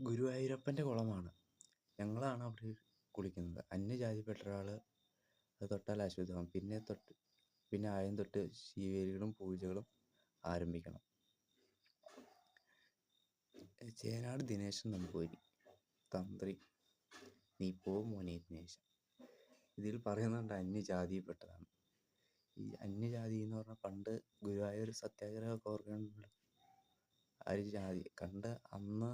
ഗുരുവായൂരപ്പൻ്റെ കുളമാണ്. ഞങ്ങളാണ് അവിടെ കുളിക്കുന്നത്. അന്യജാതിപ്പെട്ട ഒരാൾ അത് തൊട്ടാൽ അശുദ്ധമാവും. പിന്നെ ആദ്യം തൊട്ട് ശീവേലികളും പൂജകളും ആരംഭിക്കണം. ചേനാട് ദിനേശൻ നമ്പൂതിരി തന്ത്രി. നീ പോ മോനെ ദിനേശ. ഇതിൽ പറയുന്നുണ്ട് അന്യജാതിയിൽപ്പെട്ടതാണ്. ഈ അന്യജാതി എന്ന് പറഞ്ഞാൽ പണ്ട് ഗുരുവായൂർ സത്യാഗ്രഹമൊക്കെ ഓർക്കുന്നുണ്ടല്ലോ. ആ ഒരു ജാതി കണ്ട് അന്ന്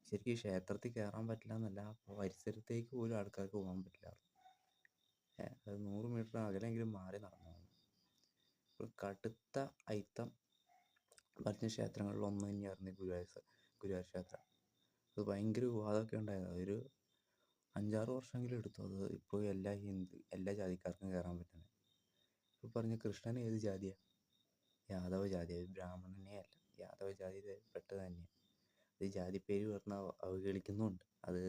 ശരിക്കും ക്ഷേത്രത്തിൽ കയറാൻ പറ്റില്ല എന്നല്ല, പരിസരത്തേക്ക് പോലും ആൾക്കാർക്ക് പോകാൻ പറ്റില്ല. അത് 100 മീറ്റർ അകലെങ്കിലും മാറി നടന്നു. ഇപ്പോൾ കടുത്ത അയിത്തം പറഞ്ഞ ക്ഷേത്രങ്ങളിൽ ഒന്ന് തന്നെയായിരുന്നു ഗുരുവായൂർ ക്ഷേത്രം. അത് ഭയങ്കര വിവാദമൊക്കെ ഉണ്ടായത്. ഒരു 5-6 വർഷമെങ്കിലും എടുത്തു അത് ഇപ്പോൾ എല്ലാ ജാതിക്കാർക്കും കയറാൻ പറ്റുന്നത്. ഇപ്പോൾ പറഞ്ഞ കൃഷ്ണൻ ഏത് ജാതിയാണ്? യാദവ ജാതി. ബ്രാഹ്മണനേ അല്ല, യാദവ ജാതി പെട്ടത് തന്നെയാണ്. അത് ജാതി പേര് പറഞ്ഞ് അവഹേളിക്കുന്നുമുണ്ട്. അത്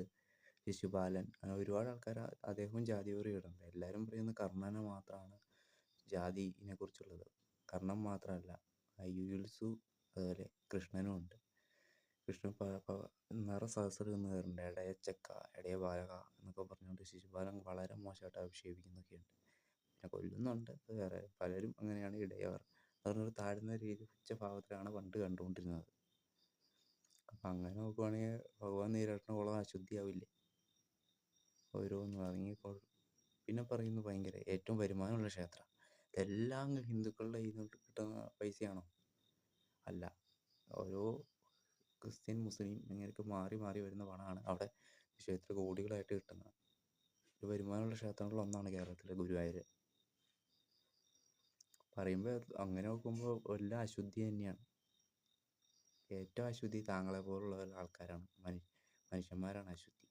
ശിശുപാലൻ, അങ്ങനെ ഒരുപാട് ആൾക്കാർ അദ്ദേഹവും ജാതി പേര് ഇടുന്നുണ്ട്. എല്ലാവരും പറയുന്നത് കർണനെ മാത്രമാണ് ജാതിനെ കുറിച്ചുള്ളത്. കർണൻ മാത്രമല്ല, യുയുത്സു അതുപോലെ കൃഷ്ണനും ഉണ്ട്. കൃഷ്ണൻ നിറസഹസ്രം എന്ന് കയറുന്നുണ്ട്. ഇടയച്ചക്ക, ഇടയ ബാലക എന്നൊക്കെ പറഞ്ഞുകൊണ്ട് ശിശുപാലൻ വളരെ മോശമായിട്ട് അഭിഷേപിക്കുന്നൊക്കെയുണ്ട്. പിന്നെ കൊല്ലുന്നുണ്ട്. വേറെ പലരും അങ്ങനെയാണ്. ഇടയവർ പറഞ്ഞൊരു താഴ്ന്ന രീതി ഉച്ചഭാവത്തിലാണ് പണ്ട് കണ്ടുകൊണ്ടിരുന്നത്. അപ്പം അങ്ങനെ നോക്കുവാണെങ്കിൽ ഭഗവാൻ നീരാട്ടുന്ന കുളം അശുദ്ധിയാവില്ലേ? ഓരോന്ന് ഇറങ്ങിക്കോളും. പിന്നെ പറയുന്നത് ഭയങ്കര ഏറ്റവും വരുമാനമുള്ള ക്ഷേത്രം. ഇതെല്ലാം ഹിന്ദുക്കളുടെ കയ്യിൽ നിന്ന് കിട്ടുന്ന പൈസയാണോ? അല്ല, ഓരോ ക്രിസ്ത്യൻ മുസ്ലിം ഇങ്ങനെയൊക്കെ മാറി മാറി വരുന്ന പണമാണ് അവിടെ ക്ഷേത്ര കോടികളായിട്ട് കിട്ടുന്നത്. ഒരു വരുമാനമുള്ള ക്ഷേത്രങ്ങളിലൊന്നാണ് കേരളത്തിലെ ഗുരുവായൂർ. പറയുമ്പോൾ അങ്ങനെ നോക്കുമ്പോൾ എല്ലാം അശുദ്ധി തന്നെയാണ്. ഏറ്റവും അശുദ്ധി താങ്കളെ പോലുള്ള ആൾക്കാരാണ്. മനുഷ്യന്മാരാണ് അശുദ്ധി.